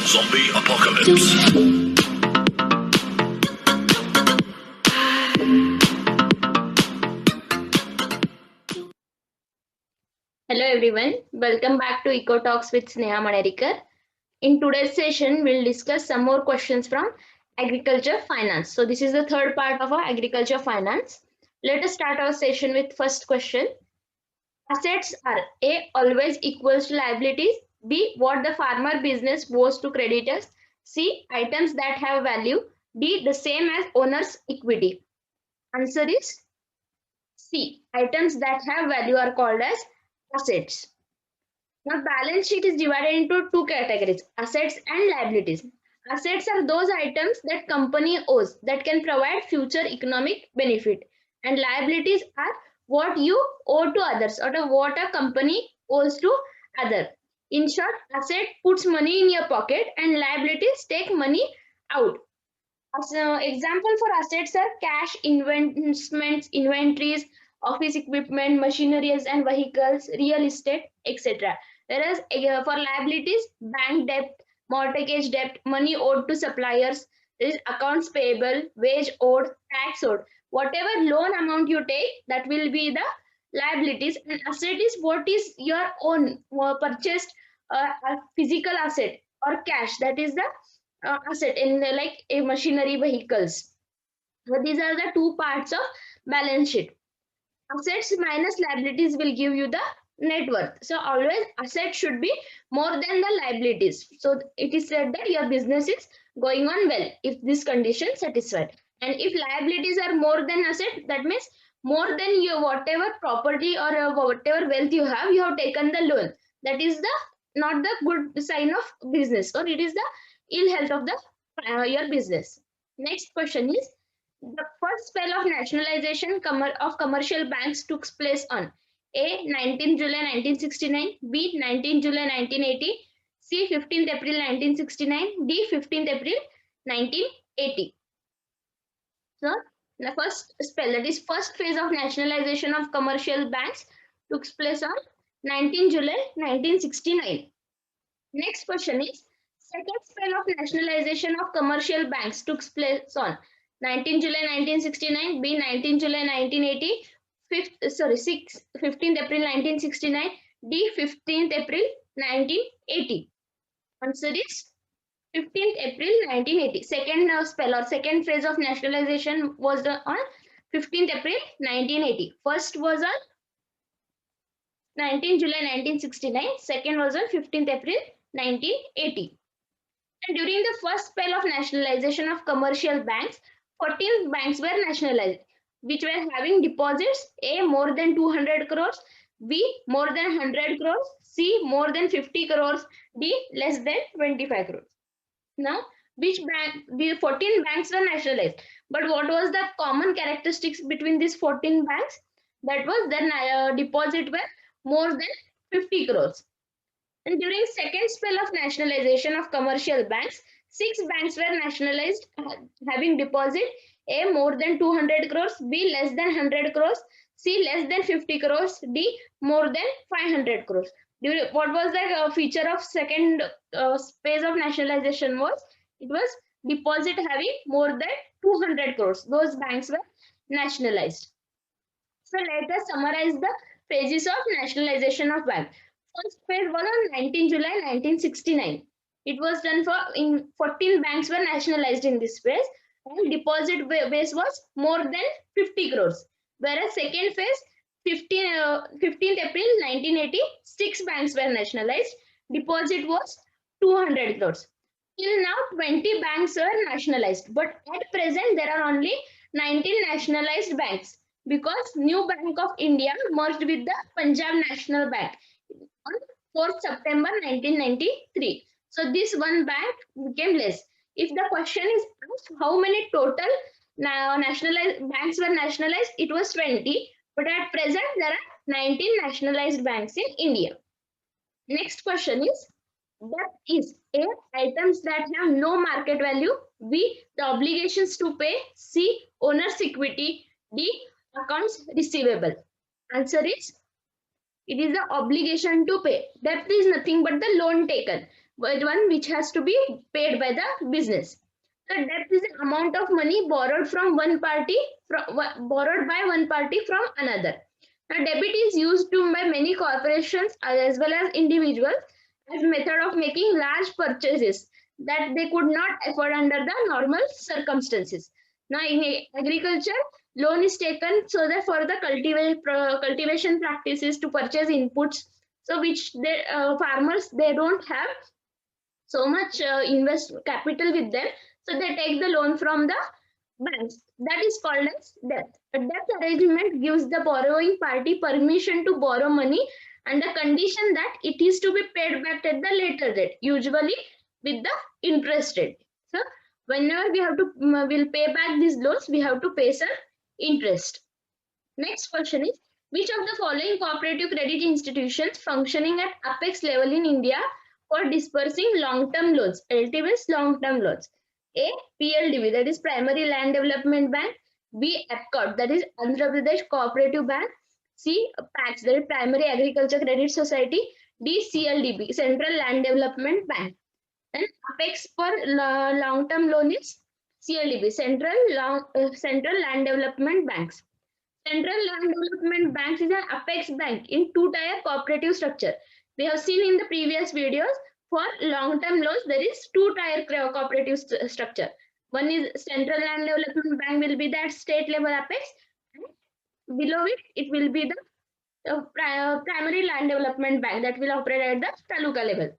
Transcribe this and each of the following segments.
Zombie apocalypse. Hello everyone, welcome back to Eco Talks with Sneha Manarikar. In today's session, we'll discuss some more questions from agriculture finance. So this is the third part of our agriculture finance. Let us start our session with first question. Assets are A, always equals to liabilities, B, what the farmer business owes to creditors, C, items that have value, D, the same as owner's equity. Answer is C, items that have value are called as assets. Now, balance sheet is divided into two categories, assets and liabilities. Assets are those items that company owes that can provide future economic benefit. And liabilities are what you owe to others or what a company owes to other. In short, asset puts money in your pocket and liabilities take money out. As example for assets are cash, investments, inventories, office equipment, machineries and vehicles, real estate, etc. Whereas for liabilities, bank debt, mortgage debt, money owed to suppliers, there is accounts payable, wage owed, tax owed. Whatever loan amount you take, that will be the liabilities. And asset is what is your own purchased a physical asset or cash. That is the asset in like a machinery vehicles. So these are the two parts of balance sheet. Assets minus liabilities will give you the net worth. So always assets should be more than the liabilities. So it is said that your business is going on well if this condition satisfied. And if liabilities are more than asset, that means more than your whatever property or whatever wealth you have taken the loan. That is the not the good sign of business, or it is the ill health of the your business. Next question is, the first spell of nationalization of commercial banks took place on A. 19 July 1969, B. 19 July 1980, C. 15th April 1969, D. 15th April 1980. So, the first spell, that is first phase of nationalization of commercial banks, took place on 19 July 1969. Next question is, second spell of nationalization of commercial banks took place on 19 July 1969, B. 19 July 1980, 15th April 1969, D. 15th April 1980. Answer is 15th April 1980. Second spell or second phase of nationalization was on 15th April 1980. First was on 19 July 1969. Second was on 15th April 1980. And during the first spell of nationalization of commercial banks, 14 banks were nationalized, which were having deposits A, more than 200 crores, B, more than 100 crores, C, more than 50 crores, D, less than 25 crores. Now, which bank, the 14 banks were nationalized, but what was the common characteristics between these 14 banks? That was their deposit were more than 50 crores. And during second spell of nationalization of commercial banks, 6 banks were nationalized having deposit A, more than 200 crores, B, less than 100 crores, C, less than 50 crores, D, more than 500 crores. What was the feature of second phase of nationalization was? It was deposit having more than 200 crores. Those banks were nationalized. So let us summarize the phases of nationalization of bank. First phase was on 19 July 1969. It was done for in 14 banks were nationalized in this phase, and deposit base was more than 50 crores. Whereas second phase, 15th April 1980, 6 banks were nationalized. Deposit was 200 crores. Till now, 20 banks were nationalized, but at present there are only 19 nationalized banks because New Bank of India merged with the Punjab National Bank on 4th September 1993. So this one bank became less. If the question is asked how many total nationalized banks were nationalized, it was 20. But at present, there are 19 nationalized banks in India. Next question is, debt is A, items that have no market value, B, the obligations to pay, C, owner's equity, D, accounts receivable. Answer is, it is the obligation to pay. Debt is nothing but the loan taken. but one which has to be paid by the business. The debt is the amount of money borrowed from one party, borrowed by one party from another. Now, debit is used to by many corporations as well as individuals as method of making large purchases that they could not afford under the normal circumstances. Now, in agriculture, loan is taken so that for the cultivation practices to purchase inputs, so which they farmers they don't have so much invest capital with them, so they take the loan from the banks. That is called as debt. A debt arrangement gives the borrowing party permission to borrow money under condition that it is to be paid back at the later date, usually with the interest rate. So whenever we have to will pay back these loans, we have to pay some interest. Next question is, which of the following cooperative credit institutions functioning at apex level in India for dispersing long-term loans? LTVs, long-term loans. A. PLDB, that is Primary Land Development Bank. B. APCOT, that is Andhra Pradesh Cooperative Bank. C. PAX, that is Primary Agriculture Credit Society. D. CLDB, Central Land Development Bank. And apex for long-term loan is CLDB, Central Land Development Banks. Central Land Development Banks is an apex bank in two-tier cooperative structure. We have seen in the previous videos for long-term loans there is two-tier cooperative structure. One is Central Land Development Bank will be that state level apex, and below it will be the Primary Land Development Bank that will operate at the taluka level.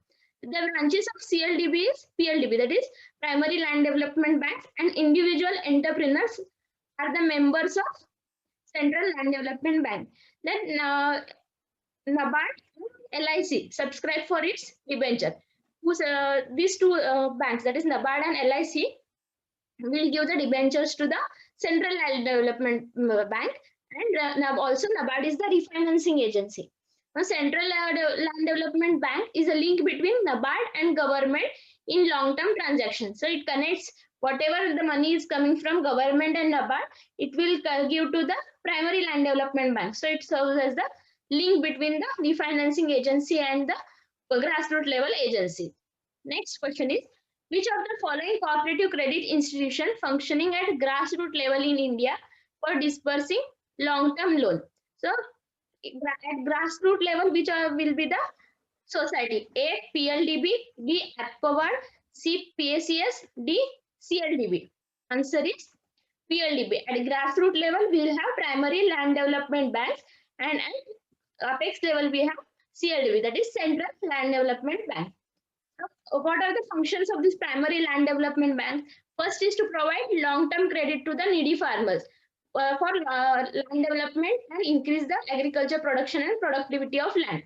The branches of CLDB is PLDB, that is Primary Land Development Banks, and individual entrepreneurs are the members of Central Land Development Bank. Then NABARD, LIC subscribe for its debenture. These two banks, that is NABARD and LIC, will give the debentures to the Central Land Development Bank, and also NABARD is the refinancing agency. Now, Central Land Development Bank is a link between NABARD and government in long-term transactions. So it connects whatever the money is coming from government and NABARD, it will give to the Primary Land Development Bank. So it serves as the link between the refinancing agency and the grassroots level agency. Next question is, which of the following cooperative credit institution functioning at grassroots level in India for dispersing long-term loan? So at grassroots level, which will be the society? A. PLDB, B. APCOT, C. PACS, D. CLDB. Answer is PLDB. At grassroots level, we will have Primary Land Development Banks, and at apex level, we have CLDB, that is Central Land Development Bank. What are the functions of this Primary Land Development Bank? First is to provide long-term credit to the needy farmers for land development and increase the agriculture production and productivity of land.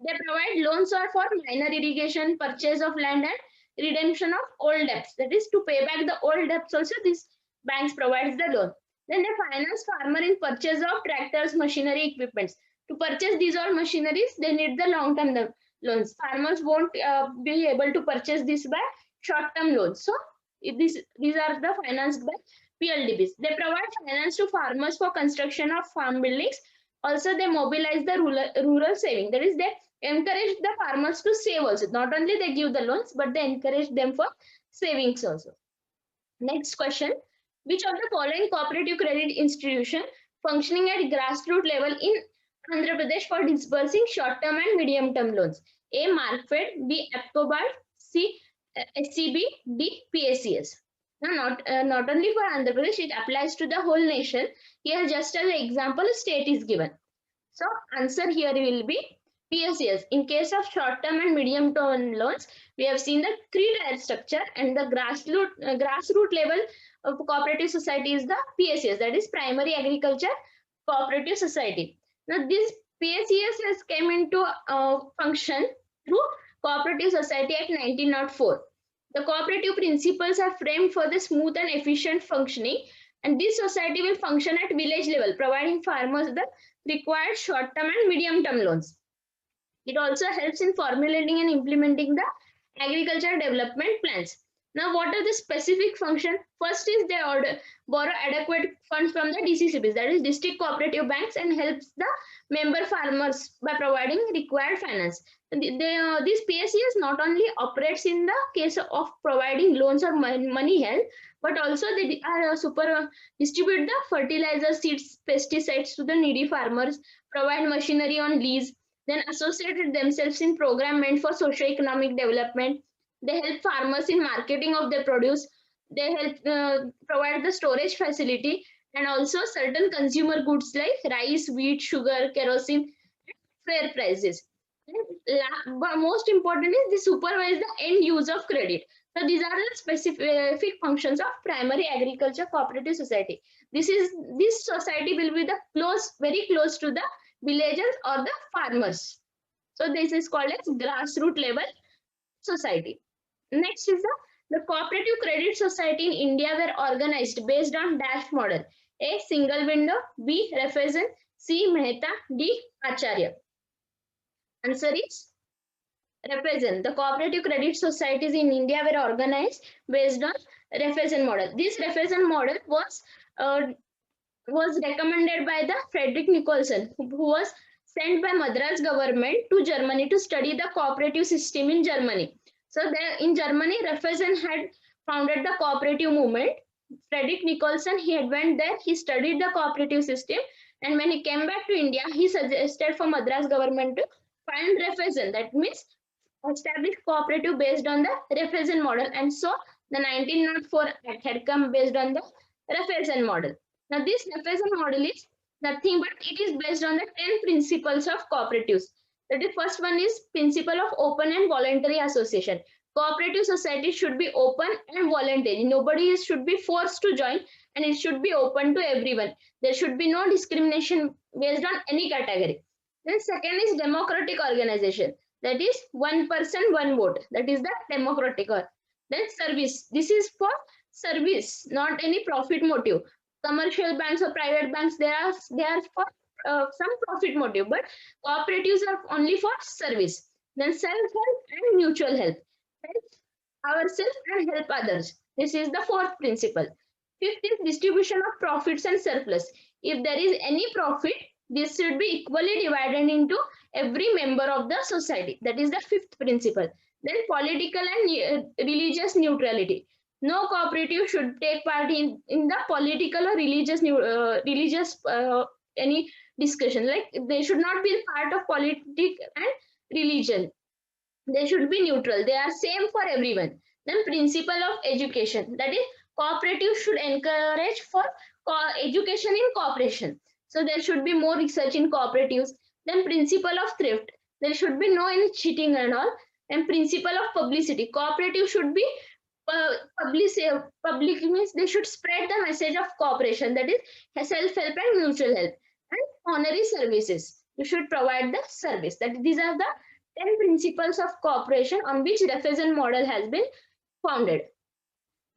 They provide loans or for minor irrigation, purchase of land, and redemption of old debts. That is to pay back the old debts also these banks provides the loan. Then they finance farmer in purchase of tractors, machinery, equipments. To purchase these all machineries, they need the long-term loans. Farmers won't be able to purchase this by short-term loans. So these are the financed by PLDBs. They provide finance to farmers for construction of farm buildings. Also, they mobilize the rural saving. That is, they encourage the farmers to save also. Not only they give the loans, but they encourage them for savings also. Next question. Which of the following cooperative credit institution functioning at grassroots level in Andhra Pradesh for disbursing short-term and medium-term loans? A. Markfed, B. APCOT, C. SCB, D. PACS. Now, not only for Andhra Pradesh, it applies to the whole nation. Here, just as an example, state is given. So, answer here will be PACS. In case of short-term and medium-term loans, we have seen the three-tier structure, and the grassroots level of cooperative society is the PACS, that is Primary Agriculture Cooperative Society. Now, this PACS has came into function through Cooperative Society Act 1904. The cooperative principles are framed for the smooth and efficient functioning, and this society will function at village level, providing farmers the required short-term and medium-term loans. It also helps in formulating and implementing the agriculture development plans. Now, what are the specific function? First is they order borrow adequate funds from the DCCBs, that is district cooperative banks, and helps the member farmers by providing required finance. This PSES not only operates in the case of providing loans or money help, but also they are distribute the fertilizer, seeds, pesticides to the needy farmers, provide machinery on lease, then associated themselves in program meant for socio-economic development. They help farmers in marketing of their produce. They help provide the storage facility and also certain consumer goods like rice, wheat, sugar, kerosene, fair prices. But most important is they supervise the end use of credit. So these are the specific functions of primary agriculture cooperative society. This society will be the very close to the villagers or the farmers. So this is called as grassroots level society. Next is the cooperative credit society in India were organized based on dash model. A. Single window. B. Refezen. C. Mehta. D. Acharya. Answer is Refezen. The cooperative credit societies in India were organized based on Refezen model. This Refezen model uh, was recommended by the Frederick Nicholson, who was sent by Madras government to Germany to study the cooperative system in Germany. So there in Germany, Refezen had founded the cooperative movement. Frederick Nicholson, he had went there, he studied the cooperative system, and when he came back to India, he suggested for Madras government to find Refezen. That means established cooperative based on the Refezen model, and so the 1904 Act had come based on the Refezen model. Now, this Refezen model is nothing but it is based on the 10 principles of cooperatives. The first one is principle of open and voluntary association. Cooperative society should be open and voluntary. Nobody should be forced to join, and it should be open to everyone. There should be no discrimination based on any category. Then second is democratic organization. That is one person, one vote. That is the democratic. Then service. This is for service, not any profit motive. Commercial banks or private banks, they are for some profit motive, but cooperatives are only for service. Then self-help and mutual help. Help ourselves and help others. This is the fourth principle. Fifth is distribution of profits and surplus. If there is any profit, this should be equally divided into every member of the society. That is the fifth principle. Then political and religious neutrality. No cooperative should take part in the political or religious any discussion. Like they should not be part of politics and religion. They should be neutral. They are same for everyone. Then principle of education. That is cooperative should encourage for education in cooperation. So there should be more research in cooperatives. Then principle of thrift. There should be no any cheating and all. And principle of publicity. Cooperative should be public means they should spread the message of cooperation, that is self-help and mutual help. And honorary services, you should provide the service. That these are the 10 principles of cooperation on which Refezen model has been founded.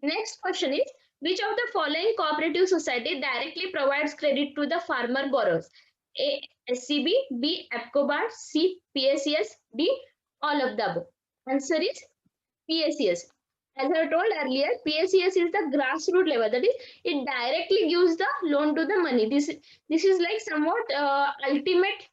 Next question is, which of the following cooperative society directly provides credit to the farmer borrowers? A. SCB, B. APCOBAR, C. PSES, D. All of the above. Answer is PSES. As I told earlier, PSES is the grassroots level. That is, it directly gives the loan to the money. This is like somewhat ultimate.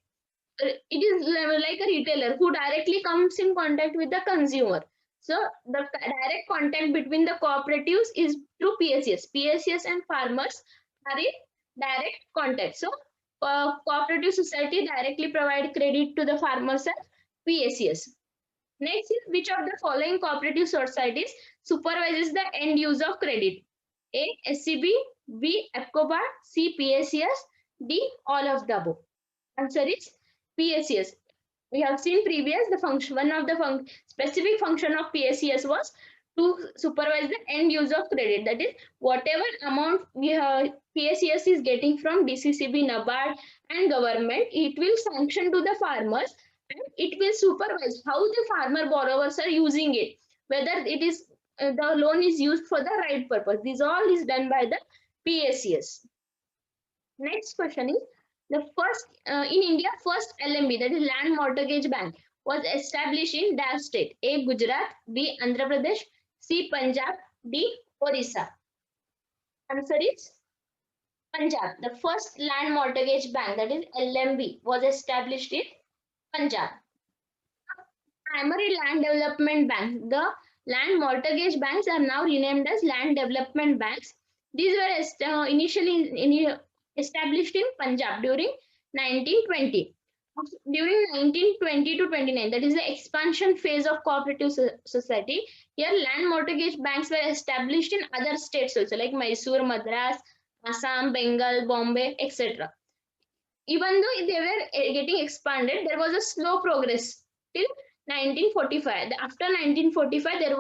It is like a retailer who directly comes in contact with the consumer. So the direct contact between the cooperatives is through PSES. PSES and farmers are in direct contact. So cooperative society directly provide credit to the farmers and PSES. Next is, which of the following cooperative societies supervises the end use of credit? A. SCB, B. APCOBAR, C. PSES, D. All of the above. Answer is PSES. We have seen previous the function. One of the specific function of PSES was to supervise the end use of credit. That is, whatever amount PSES is getting from DCCB, NABARD, and government, it will sanction to the farmers, and it will supervise how the farmer borrowers are using it, whether it is the loan is used for the right purpose. This all is done by the PSES. Next question is, the first in India, first LMB, that is Land Mortgage Bank, was established in Dash state. A. Gujarat, B. Andhra Pradesh, C. Punjab. D. Orissa. Answer is Punjab. The first land mortgage bank, that is LMB, was established in Punjab. Primary land development bank. The land mortgage banks are now renamed as land development banks. These were initially established in Punjab during 1920. During 1920 to 29, that is the expansion phase of cooperative society. Here, land mortgage banks were established in other states also, like Mysore, Madras, Assam, Bengal, Bombay, etc. Even though they were getting expanded, there was a slow progress till 1945. After 1945, there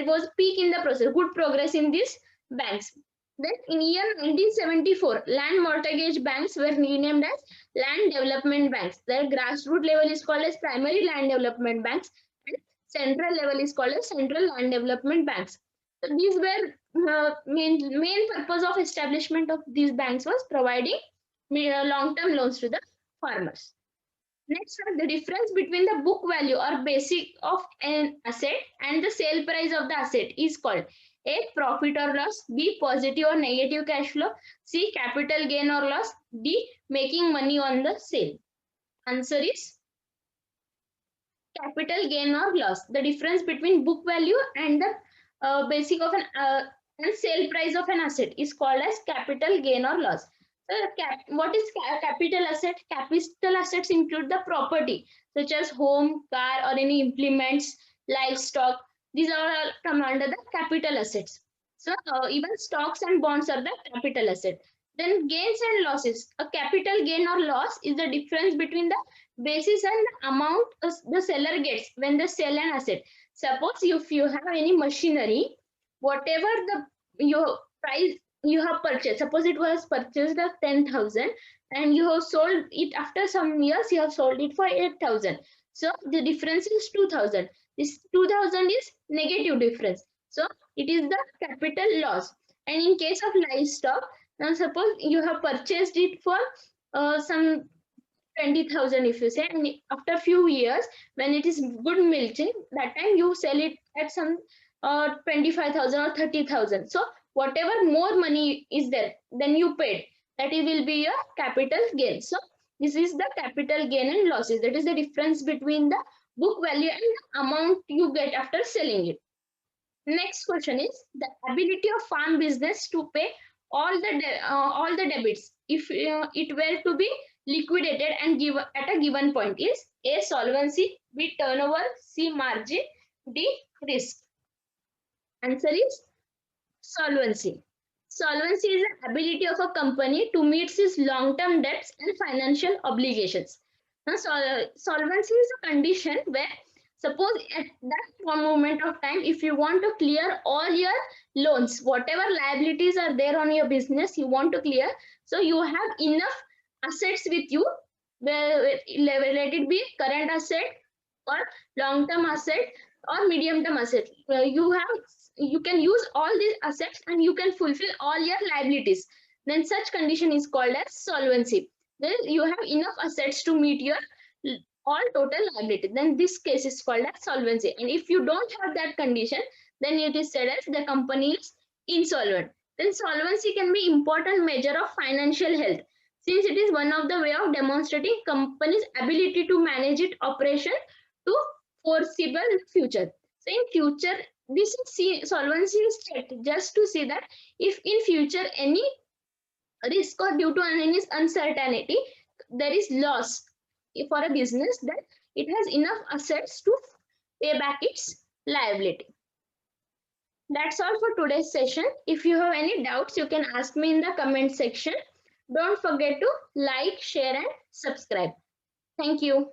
was peak in the process, good progress in these banks. Then in year 1974, land mortgage banks were renamed as land development banks. Their grassroots level is called as primary land development banks, and central level is called as central land development banks. So these were main purpose of establishment of these banks was providing long-term loans to the farmers. Next one, the difference between the book value or basic of an asset and the sale price of the asset is called A. Profit or loss, B. Positive or negative cash flow, C. Capital gain or loss, D. Making money on the sale. Answer is capital gain or loss. The difference between book value and the basic of an and sale price of an asset is called as capital gain or loss. What is capital asset? Capital assets include the property such as home, car, or any implements, livestock. These are all come under the capital assets. So even stocks and bonds are the capital asset. Then gains and losses. A capital gain or loss is the difference between the basis and the amount the seller gets when they sell an asset. Suppose if you have any machinery, whatever the your price you have purchased, suppose it was purchased at 10,000 and you have sold it after some years, you have sold it for 8,000. So the difference is 2,000. This 2,000 is negative difference. So it is the capital loss. And in case of livestock, now suppose you have purchased it for some 20,000 if you say, and after few years when it is good milking, that time you sell it at some 25,000 or 30,000. So whatever more money is there than you paid, that it will be your capital gain. So this is the capital gain and losses. That is the difference between the book value and the amount you get after selling it. Next question is the ability of farm business to pay all the debits if it were to be liquidated and give at a given point is A. Solvency, B. Turnover, C. Margin, D. Risk. Answer is solvency. Solvency is the ability of a company to meet its long-term debts and financial obligations. Now, solvency is a condition where suppose at that one moment of time, if you want to clear all your loans, whatever liabilities are there on your business, you want to clear. So you have enough assets with you, let it be current asset or long-term asset or medium-term asset. You can use all these assets and you can fulfill all your liabilities. Then such condition is called as solvency. Then you have enough assets to meet your all total liability. Then this case is called as solvency. And if you don't have that condition, then it is said as the company is insolvent. Then solvency can be important measure of financial health, since it is one of the way of demonstrating company's ability to manage its operation to foreseeable future. So in future, this is solvency is checked just to see that if in future any risk or due to any uncertainty there is loss for a business, then it has enough assets to pay back its liability. That's all for today's session. If you have any doubts, you can ask me in the comment section. Don't forget to like, share and subscribe. Thank you.